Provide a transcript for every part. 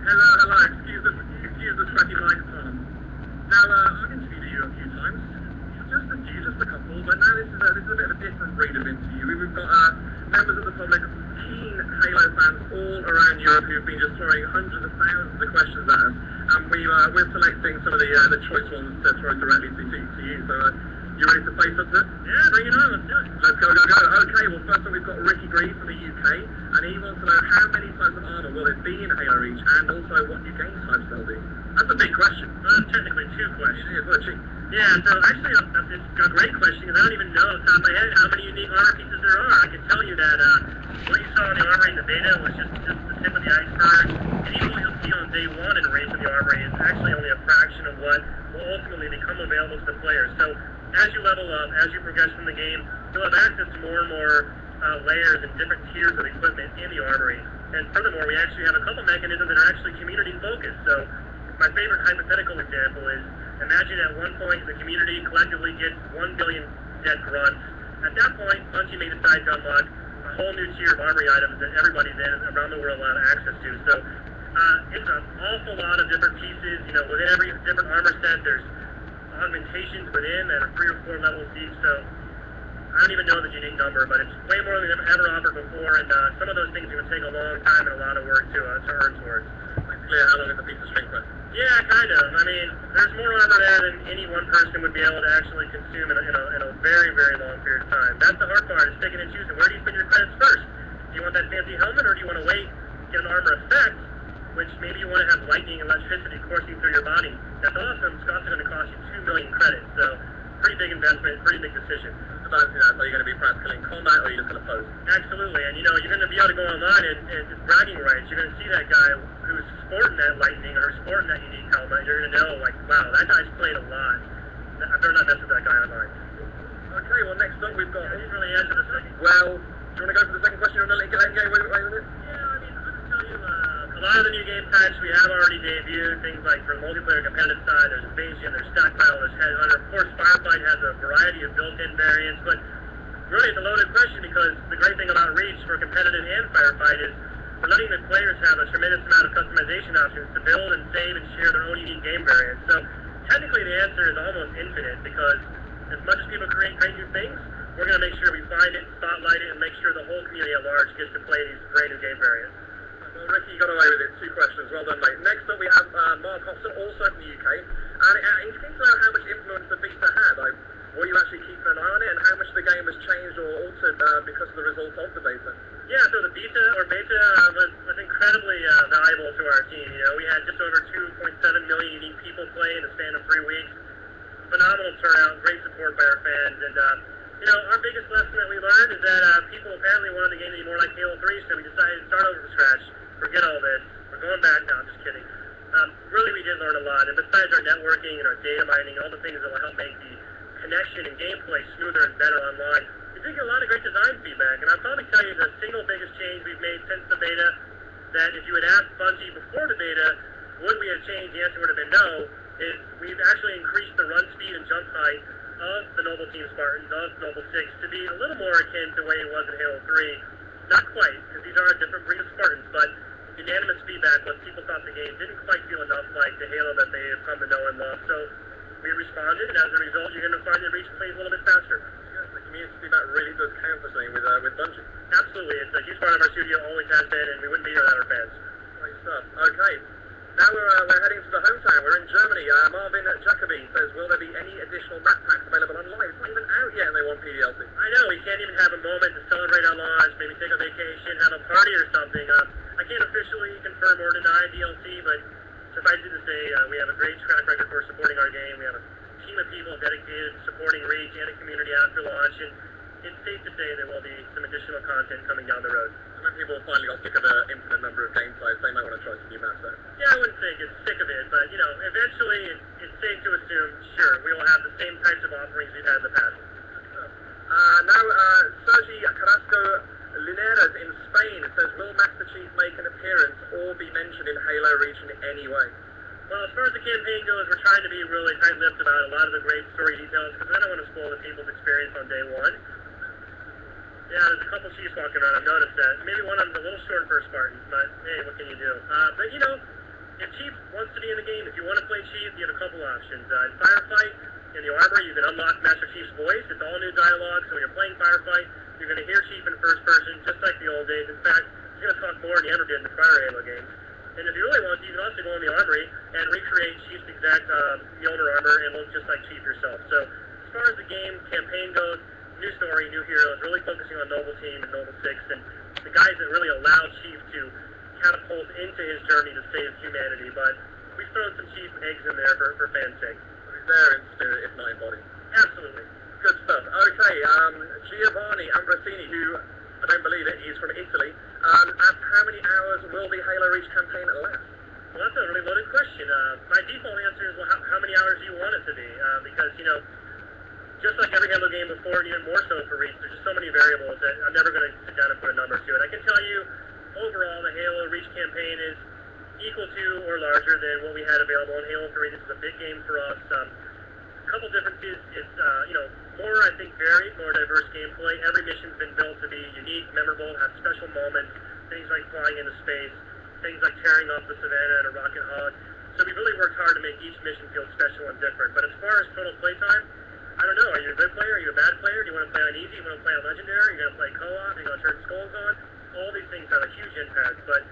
Hello, hello. Excuse the sweaty mic, Tom. Now, I've interviewed you a few times. Just a couple, but now this is a bit of a different breed of interview. We've got members of the public, keen Halo fans all around Europe who've been just throwing hundreds of thousands of questions at us, and we're selecting some of the choice ones to throw directly to you. So, you ready to face up to it? Yeah, bring it on. Let's do it. Let's go. Okay, well, first up we've got Ricky Green from the UK, and he wants to know how many types of armor will it be in Halo Reach, and also what new game types there'll be. That's a big question. Technically two questions. Yeah, well, gee. Yeah, so actually it's a great question, because I don't even know off the top of my head how many unique armor pieces there are. I can tell you that what you saw in the armory in the beta was just the tip of the iceberg, and even what you'll see on day one in Reach in the armory is actually only a fraction of what will ultimately become available to the players. So as you level up, as you progress in the game, you'll have access to more and more layers and different tiers of equipment in the armory. And furthermore, we actually have a couple mechanisms that are actually community focused. So my favorite hypothetical example is, imagine at one point the community collectively gets 1 billion dead grunts. At that point, Bungie may decide to unlock a whole new tier of armory items that everybody then around the world will have access to. So it's an awful lot of different pieces. You know, within every different armor set, there's augmentations within that are 3 or 4 levels deep. So I don't even know the unique number, but it's way more than we've ever offered before, and some of those things are going to take a long time and a lot of work to earn towards. Clear how long is a piece of string for? Yeah, kind of. I mean, there's more armor there than any one person would be able to actually consume in a very, very long period of time. That's the hard part, is picking and choosing. Where do you spend your credits first? Do you want that fancy helmet, or do you want to wait, get an armor effect, which maybe you want to have lightning and electricity coursing through your body? That's awesome. It's also going to cost you 2 million credits, so pretty big investment, pretty big decision. Balancing that, so you're going to be practical in combat, or are you just going to pose? Absolutely, and you know, you're going to be able to go online and it's bragging rights. You're going to see that guy who's sporting that lightning or sporting that unique helmet. You're going to know, like, wow, that guy's played a lot. I better not mess with that guy online. Okay, well, next up we've got... I didn't really answer the second. Well, do you want to go for the second question or let it go with it? Yeah, I mean, I'll just tell you, a lot of the new game types we have already debuted, things like for the multiplayer competitive side, there's Invasion, there's Stockpile, there's Headhunter. Of course, Firefight has a variety of built-in variants, but really it's a loaded question, because the great thing about Reach for competitive and Firefight is we're letting the players have a tremendous amount of customization options to build and save and share their own unique game variants. So technically the answer is almost infinite, because as much as people create great new things, we're going to make sure we find it, spotlight it, and make sure the whole community at large gets to play these great new game variants. Well, Ricky, you got away with it. 2 questions. Well done, mate. Next up, we have Mark Hobson, also from the UK. And he's keen to know how much influence the beta had. Like, were you actually keeping an eye on it, and how much the game has changed or altered because of the results of the beta? Yeah, so the beta was incredibly valuable to our team. You know, we had just over 2.7 million unique people play in the span of 3 weeks. Phenomenal turnout, great support by our fans, and you know, our biggest lesson that we learned is that people apparently wanted the game to be more like Halo 3, so we decided to start over from scratch. Forget all this. We're going back now. I'm just kidding. Really, we did learn a lot, and besides our networking and our data mining, all the things that will help make the connection and gameplay smoother and better online, we did get a lot of great design feedback, and I'll probably tell you the single biggest change we've made since the beta, that if you had asked Bungie before the beta, would we have changed, the answer would have been no, is we've actually increased the run speed and jump height of the Noble Team Spartans, of Noble 6, to be a little more akin to the way it was in Halo 3. Not quite, because these are a different breed of Spartans, but unanimous feedback was people thought the game didn't quite feel enough like the Halo that they have come to know and love. So we responded, and as a result, you're going to find that Reach plays a little bit faster. Yes, the community feedback really does count for something with Bungie. Absolutely, it's a huge part of our studio, always has been, and we wouldn't be here without our fans. Great stuff. Okay, now we're heading to the hometown. We're in Germany. Marvin Jacobi says, will there be any additional map packs available online? It's not even out yet, and they want PDLC. I know, we can't even have a moment to celebrate our launch, maybe take a vacation, have a party or something. I can't officially confirm or deny DLC, but suffice it to say, we have a great track record for supporting our game. We have a team of people dedicated to supporting Reach and the community after launch, and it's safe to say there will be some additional content coming down the road. And when people finally got sick of the infinite number of game types, they might want to try some new maps there. Yeah, I wouldn't say get sick of it, but, you know, eventually it's safe to assume, sure, we will have the same types of offerings we've had in the past. Now, Sergi Carrasco Linares in Spain says, will Master Chief make an appearance or be mentioned in Halo Reach in any way? Well, as far as the campaign goes, we're trying to be really tight-lipped about a lot of the great story details, because I don't want to spoil the people's experience on day one. Yeah, there's a couple Chiefs walking around, I've noticed that. Maybe one of them's a little short for a Spartan, but hey, what can you do? But, you know, if Chief wants to be in the game, if you want to play Chief, you have a couple options. In Firefight, in the armory, you can unlock Master Chief's voice. It's all new dialogue, so when you're playing Firefight, you're going to hear Chief in first person, just like the old days. In fact, he's going to talk more than he ever did in the prior Halo games. And if you really want to, you can also go in the armory and recreate Chief's exact Mjolnir armor and look just like Chief yourself. So as far as the game campaign goes, new story, new heroes, really focusing on Noble Team and Noble 6, and the guys that really allowed Chief to catapult into his journey to save humanity. But we've thrown some Chief eggs in there for fans' sake. He's there in spirit, if not in body. Absolutely. Good stuff. Okay, Giovanni Ambrosini, who, I don't believe it, he's from Italy, asked how many hours will the Halo Reach campaign last? Well, that's a really loaded question. My default answer is, well, how many hours do you want it to be? Because, you know, just like every Halo game before, and even more so for Reach, there's just so many variables that I'm never going to sit down and put a number to it. I can tell you, overall, the Halo Reach campaign is equal to or larger than what we had available in Halo 3. This is a big game for us. A couple differences. It's, you know, more, I think, varied, more diverse gameplay. Every mission's been built to be unique, memorable, have special moments, things like flying into space, things like tearing off the Savannah in a rocket hog. So we really worked hard to make each mission feel special and different. But as far as total playtime, I don't know. Are you a good player? Are you a bad player? Do you want to play on easy? Do you want to play on legendary? Are you going to play co-op? Are you going to turn skulls on? All these things have a huge impact. But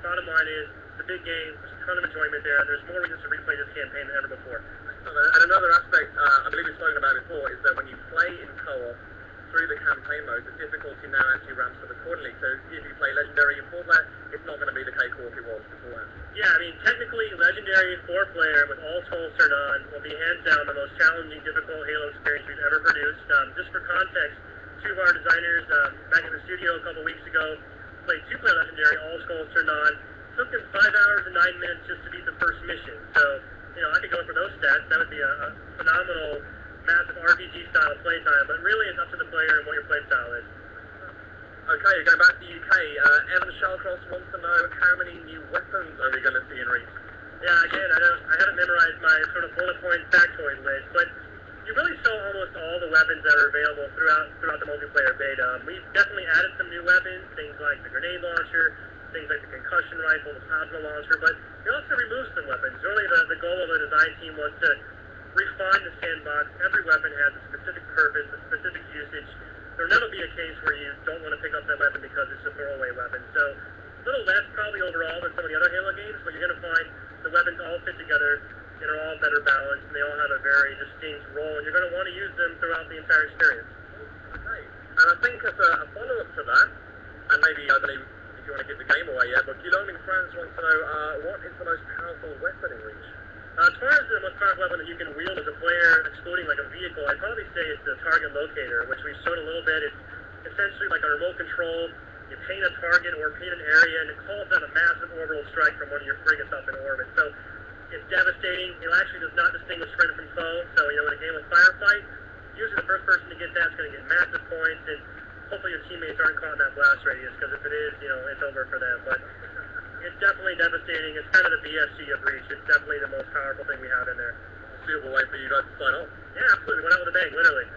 bottom line is, it's a big game. There's a ton of enjoyment there. There's more reasons to replay this campaign than ever before. And another aspect, I believe we've spoken about before, is that when you play in co-op through the campaign mode, the difficulty now actually ramps up accordingly. So if you play Legendary in 4-player, it's not going to be the cakewalk it was beforehand. Yeah, I mean, technically, Legendary 4-player with all tools turned on will be hands down the most challenging, difficult Halo experience we've ever produced. Just for context, two of our designers back in the studio a couple weeks ago played 2-player Legendary, all skulls turned on. Took them 5 hours and 9 minutes just to beat the first mission. So, you know, I could go for those stats. That would be a phenomenal, massive RPG-style playtime. But really, it's up to the player and what your playstyle is. Okay, going back to the UK, Evan Shallcross wants to know how many new weapons are we going to see in Reach? Yeah, again, I haven't memorized my sort of bullet point factoid list, but you really saw almost all the weapons that are available throughout the multiplayer beta. We've definitely added some new weapons, things like the grenade launcher, things like the concussion rifle, the plasma launcher, but we also removed some weapons. Really, the goal of the design team was to refine the sandbox. Every weapon has a specific purpose, a specific usage. There will never be a case where you don't want to pick up that weapon because it's a throwaway weapon. So a little less probably overall than some of the other Halo games, but you're going to find the weapons all fit together and are all better balanced, and they all have a very distinct role, and you're going to want to use them throughout the entire experience. Okay, and I think as a follow-up to that, and maybe, I don't know if you want to give the game away yet, but Guillaume in France wants to know what is the most powerful weapon in Reach? As far as the most powerful weapon that you can wield as a player, excluding like a vehicle, I'd probably say it's the target locator, which we've showed a little bit. It's essentially like a remote control. You paint a target or paint an area, and it calls out a massive orbital strike from one of your frigates up in orbit. So it's devastating. It actually does not distinguish friend from foe. So, you know, in a game of Firefight, usually the first person to get that's going to get massive points, and hopefully your teammates aren't caught in that blast radius, because if it is, you know, it's over for them. But it's definitely devastating. It's kind of the BSG of Reach. It's definitely the most powerful thing we have in there. Suitable way for you guys to sign off. Yeah, absolutely. Went out with a bang, literally.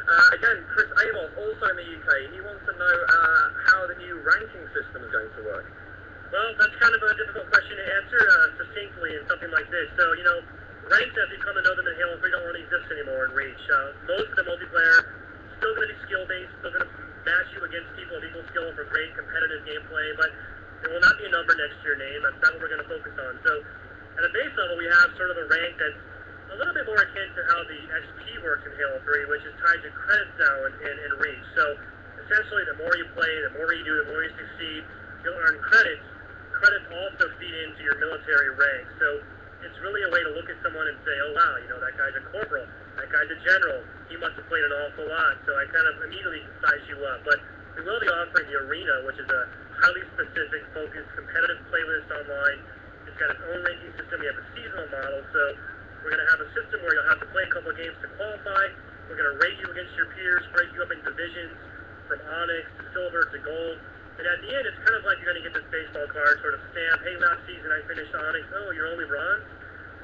Again, Chris Amos, also in the UK, he wants to know how the new ranking system is going to work. Well, that's kind of a difficult question to answer succinctly in something like this. So, you know, ranks, as we come to know them in Halo 3, don't really exist anymore in Reach. Most of the multiplayer is still going to be skill-based, still going to match you against people of equal skill for great competitive gameplay, but there will not be a number next to your name. That's not what we're going to focus on. So, at a base level, we have sort of a rank that's a little bit more akin to how the XP works in Halo 3, which is tied to credits now in Reach. So, essentially, the more you play, the more you do, the more you succeed, you'll earn credits. Credits also feed into your military rank. So, it's really a way to look at someone and say, oh, wow, you know, that guy's a corporal, that guy's a general, he must have played an awful lot. So, I kind of immediately size you up. But we will be offering the Arena, which is a highly specific, focused, competitive playlist online. It's got its own ranking system. We have a seasonal model, so we're going to have a system where you'll have to play a couple of games to qualify. We're going to rate you against your peers, break you up into divisions, from Onyx to Silver to Gold. And at the end, it's kind of like you're going to get this baseball card sort of stamp, hey, last season I finished Onyx. Oh, you're only bronze?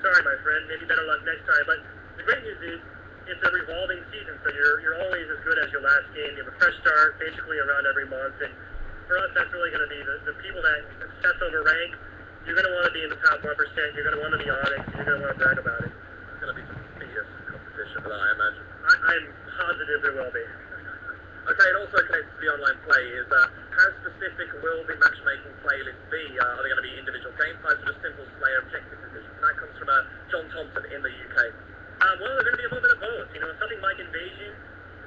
Sorry, my friend. Maybe better luck next time. But the great news is, it's a revolving season, so you're always as good as your last game. You have a fresh start, basically around every month. And for us, that's really going to be the people that obsess over rank. you're going to want to be in the top 1%, you're going to want to be Onyx, and you're going to want to brag about it. There's going to be some fierce competition for that, I imagine. I'm positive there will be. Okay, and also connected to the online play is how specific will the matchmaking playlist be? Are they going to be individual game types or just simple Slayer objective decisions? And that comes from John Thompson in the UK. Well, they're going to be a little bit of both. You know, something like Invasion,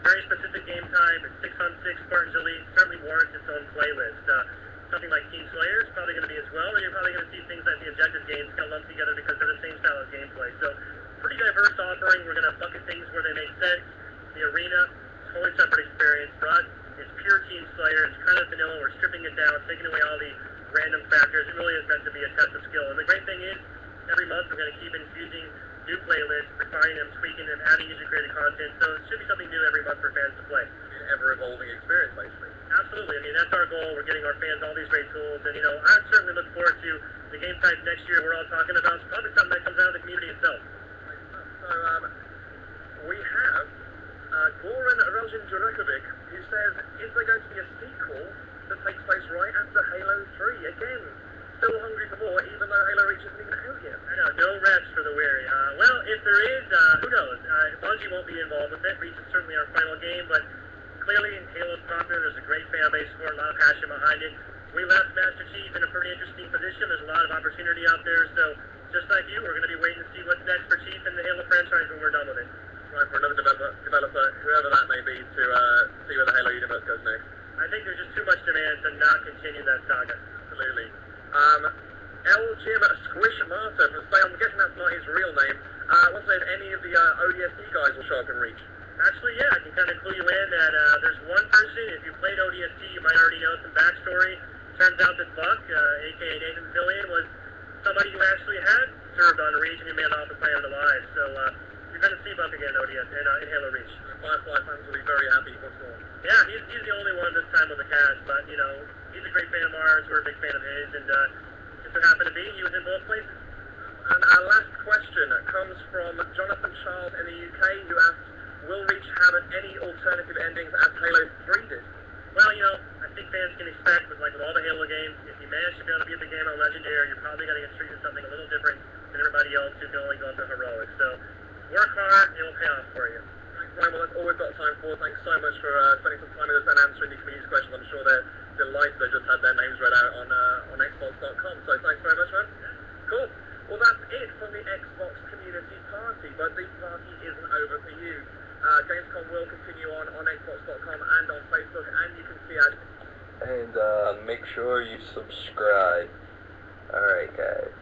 very specific game type, it's 6-on-6 Spartans Elite, certainly warrants its own playlist. Something like Team Slayer is probably going to be as well, and you're probably going to see things like the objective games kind of lumped together because they're the same style of gameplay. So, pretty diverse offering. We're going to bucket things where they make sense. The arena, totally separate experience. For us, it's pure Team Slayer. It's kind of vanilla. We're stripping it down, taking away all the random factors. It really is meant to be a test of skill. And the great thing is, every month we're going to keep infusing new playlists, refining them, tweaking them, adding user-created content. So it should be something new every month for fans to play. An ever-evolving experience, basically. Absolutely. I mean, that's our goal. We're getting our fans all these great tools. And, you know, I certainly look forward to the game type next year we're all talking about. It's probably something that comes out of the community itself. So, we have Goran Rajan-Jurekovic, who says, is there going to be a sequel that takes place right after Halo 3? Again, still hungry for more, even though Halo Reach isn't even out yet. I know, no rest for the weary. Well, if there is, who knows? Bungie won't be involved with it. Reach is certainly our final game, but clearly Halo's popular. There's a great fan base for it, a lot of passion behind it. We left Master Chief in a pretty interesting position. There's a lot of opportunity out there, so just like you, we're going to be waiting to see what's next for Chief and the Halo franchise when we're done with it. Right, for another developer, whoever that may be, to see where the Halo universe goes next. I think there's just too much demand to not continue that saga. Absolutely. L. Jim Squishmaster from Stay, I'm guessing that's not his real name. Wants to know if any of the ODST guys will show up in Reach. Actually, yeah, I can kind of clue you in that there's one person, if you played ODST, you might already know some backstory. Turns out that Buck, a.k.a. Nathan Fillion, was somebody who actually had served on Reach and he made off the planet alive. So you're going to see Buck again in ODST, in Halo Reach. Firefly fans will be very happy for sure. Yeah, he's the only one this time on the cast, but, you know, he's a great fan of ours, we're a big fan of his, and just so happened to be, he was in both places. And our last question comes from Jonathan Charles in the UK, who asks, will Reach have any alternative endings as Halo 3 did? Well, you know, I think fans can expect with all the Halo games, if you manage to be able to beat the game on Legendary, you're probably going to get treated something a little different than everybody else who can only go up to Heroic. So, work hard, it will pay off for you. Right, well, that's all we've got time for. Thanks so much for spending some time with us and answering the community's questions. I'm sure they're delighted they just had their names read out on Xbox.com. So thanks very much, man. Cool. Well, that's it from the Xbox community party, but the party isn't over for you. Gamescom will continue on Xbox.com and on Facebook, and you can see us. And make sure you subscribe. Alright, guys.